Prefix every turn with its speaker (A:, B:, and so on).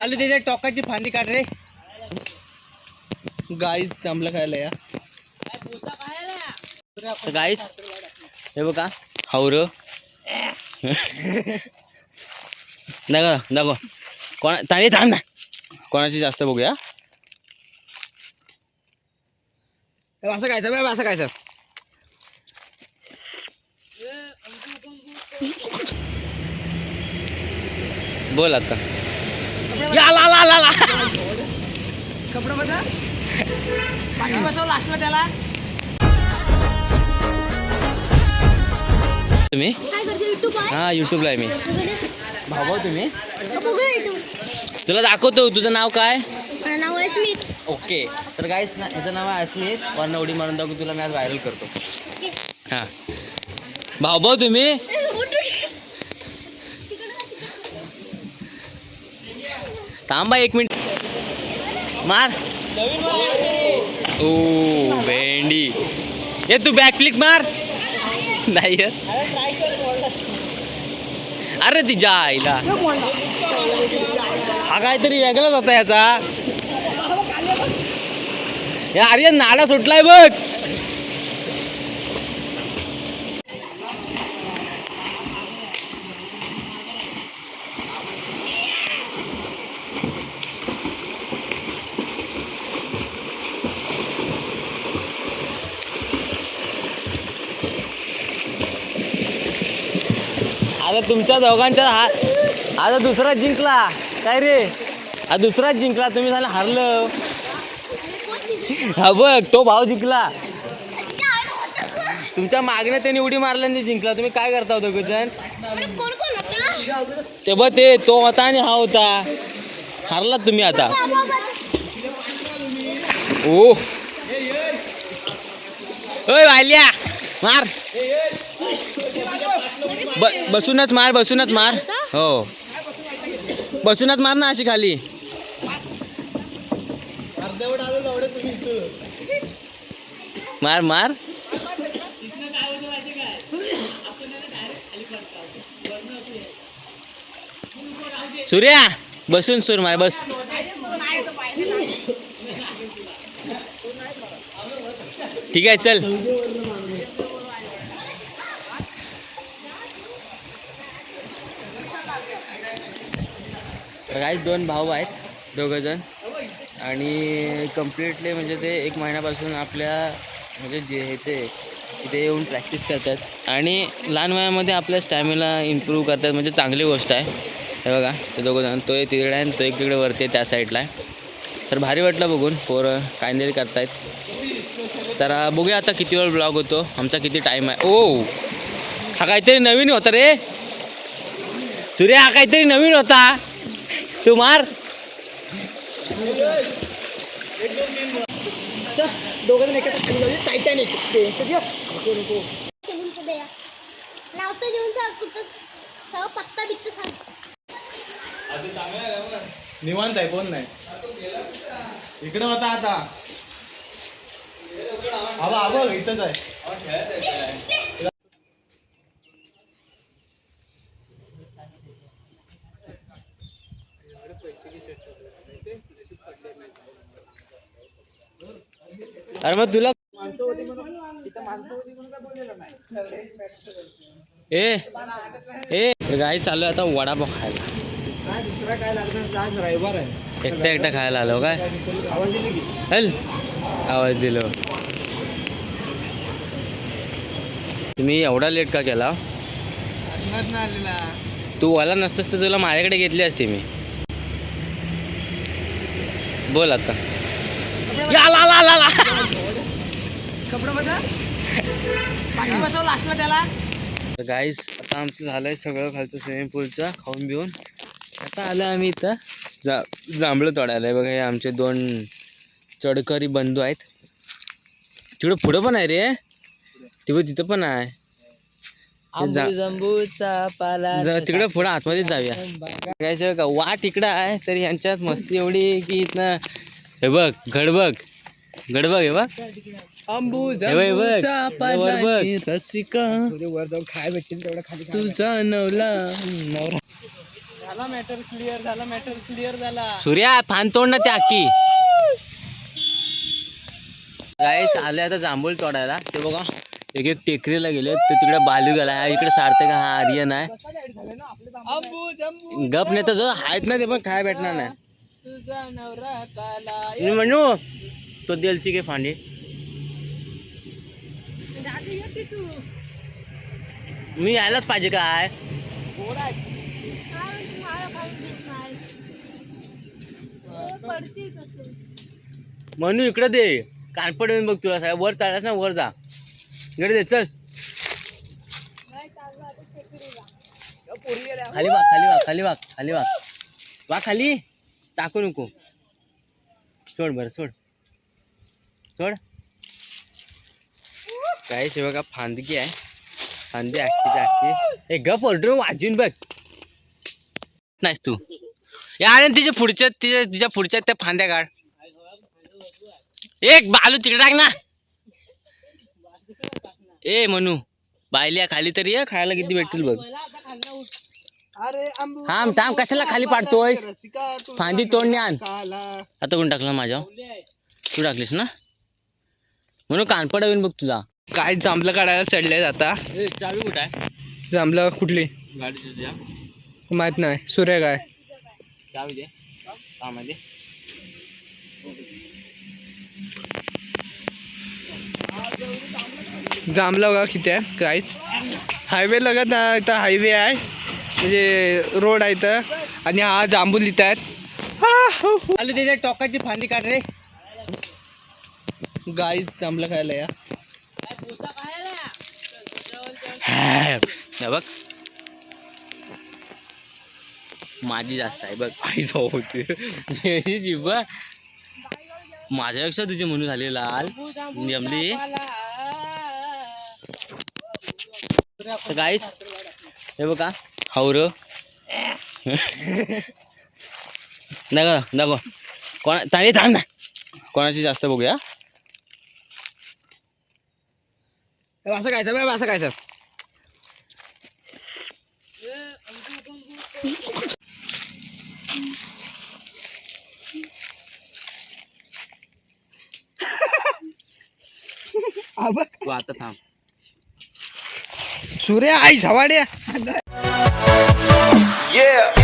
A: आलू त्याच्या टोकाची फांदी काढ रे. गाईस चांबलं खायला या गाईस. हे बघा हावर दाखव दाखव कोणा ताणी थांब ना. कोणाची जास्त बघूया. असं खायचं बाय असं खायचं. बोल आता. या ला ला ला ला कपडा बदल पाठी बसव लास्टला त्याला. तुम्ही हा युट्यूबला आहे मी. भाऊ तुम्ही तुला दाखवतो. तुझं नाव काय?
B: नाव आहे स्मित.
A: ओके तर गाईस ना याचं नाव आहे स्मित. वरनं उडी मारून दाखवू तुला मी आज व्हायरल करतो. हां भाऊ तुम्ही थांबा 1 मिनिट. मार. ओ भेंडी. ये तू बॅक फ्लिक मार. नाही अरे तिच्या आईला हा काहीतरी वेगळाच होता याचा. या अरे नाडा सुटलाय बघ. आता तुमच्या दोघांच्या आता दुसरा जिंकला काय रे. हा दुसराच जिंकला. तुम्ही झालं हारलं. हा बघ तो भाऊ जिंकला. तुमच्या मागण्या त्यांनी उडी मारल्याने जिंकला. तुम्ही काय करता होतो गुजन. ते बघ ते तो होता आणि हा होता. हारलात तुम्ही आता. ओ वाल्या मार. बसूनच मार बसूनच मार. हो बसूनच मार ना अशी खाली. मार मार. सूर्या बसून सूर मार बस. ठीक आहे चल. गाईस 2 भाऊ आहेत दोघंजण आणि कम्प्लिटली म्हणजे ते 1 महिन्यापासून आपल्या म्हणजे जे ह्याचे इथे येऊन प्रॅक्टिस करतात आणि लहान वयामध्ये आपल्या स्टॅमिना इम्प्रूव्ह करतात. म्हणजे चांगली गोष्ट आहे. हे बघा ते दोघंजण तो तिकडे आहे आणि तो एक तिकडे वरती आहे त्या साईडला आहे. तर भारी वाटलं बघून. पोरं काहीतरी करतायत. तर बघूया आता किती वेळ ब्लॉग होतो. आमचा किती टाईम आहे. ओ हा काहीतरी नवीन होता रे सूर्या. हा काहीतरी नवीन होता. तू मार. दोघं टायटॅनिक
C: निवांत आहे. कोण नाही इकडे होता आता. आबा इथंच आहे.
A: अरे मग तुला ए गाई चालू आता वडापाव खायला.
C: दुसरा काय लागणार. आज रविवार आहे.
A: एकटा खायला आलो काय.
C: आवाज दिली की
A: हल आवाज दिलो. तुम्ही एवढा लेट का केला. तू वाला नसतंस तर तुला माझ्याकडे घेतली असते मी. बोल आता. या ला ला ला ला
C: कपडा बदल पाठी बसव लास्टला त्याला.
A: तर गाईस आता आमचं झालंय सगळं खालचं स्विमिंग पूलचं खाऊन बिऊन. आता आलं आम्ही इथं जांभळं तोडायला आहे. बघा हे आमचे 2 चडकरी बंधू आहेत. तिकडं पुढं पण आहे रे. ते बघ तिथं पण आहे. तिकडं पुढं आतमध्ये जाऊया. का वाट इकडं आहे तरी यांच्यात मस्ती एवढी की इथनं हे बघ गड बघ हे बघ.
C: रसिका वर जाऊन खाय भेटतील तेवढं खाली.
A: तुझा नवरा
B: झाला मॅटर क्लिअर झाला.
A: सूर्या फान तोड ना त्या अक्की. गाईस आले आता जांभूळ तोडायला. ते बघा एक एक टेकडीला गेले. ते तिकडे बालू गेला, इकडे सार्थक हा आर्यन आहे. गप नाही तर जो आहेत ना ते पण खाय भेटणार नाही.
B: तुझा नवरा काला
A: मी म्हणू तो देलची के फांडी. मी यायलाच पाहिजे काय. म्हणू इकडे दे. कानपड येऊन बघ तुला साहेब. वर चाललास ना वर जा. इकडे दे चल. खाली वाग खाली वाग खाली वाग खाली वाग. वा खाली टाकू नको. सोड बरं सोड सोड. काय शिवाय का फांदकी आहे. फांदी आखीची आखी. एक गप ऑर्डर वाजून बघ. नाहीस तू या तिच्या पुढच्या तिच्या पुढच्या त्या फांद्या काढ. एक बालू तिकडे टाक ना. ए म्हणू बायल्या खाली तरी ये. खायला किती भेटतील बघ. थांब थांब कशाला खाली पाडतोय. फांदी तोडणे आण. आता कोण टाकलं माझ्यावर. तू टाकलीस ना म्हणून कानपड येऊन बघ तुझा.
B: काय जांभलं काढायला चढले आता.
A: चावी कुठं आहे.
B: जांभलं कुठली
A: गाडी तुझ्या
B: माहित नाही. सूर्य काय
A: चावी दे. कामध्ये
B: जांभलं बघा किती आहे. काहीच हायवे लगत ना. इथं हायवे आहे म्हणजे रोड आहे इथं. आणि हा जांभूल इथं आहेत.
A: आलू त्याच्या टोकाची फांदी काढ रे.
B: गाई जांभलं खायला या.
A: हे बघ माझी जास्त आहे बघ.
B: आईच होते
A: जीभ माझ्यापेक्षा तुझी म्हणून झाली लाल जमली. गाईस हे बघा हावर दाखव दाखव. कोणा ताई थांब ना. कोणाची जास्त बघूया.
B: असं खायचं बाय असं खायचं.
A: तू आता थांब.
B: सूर्य आई झवाड्या.
D: Yeah.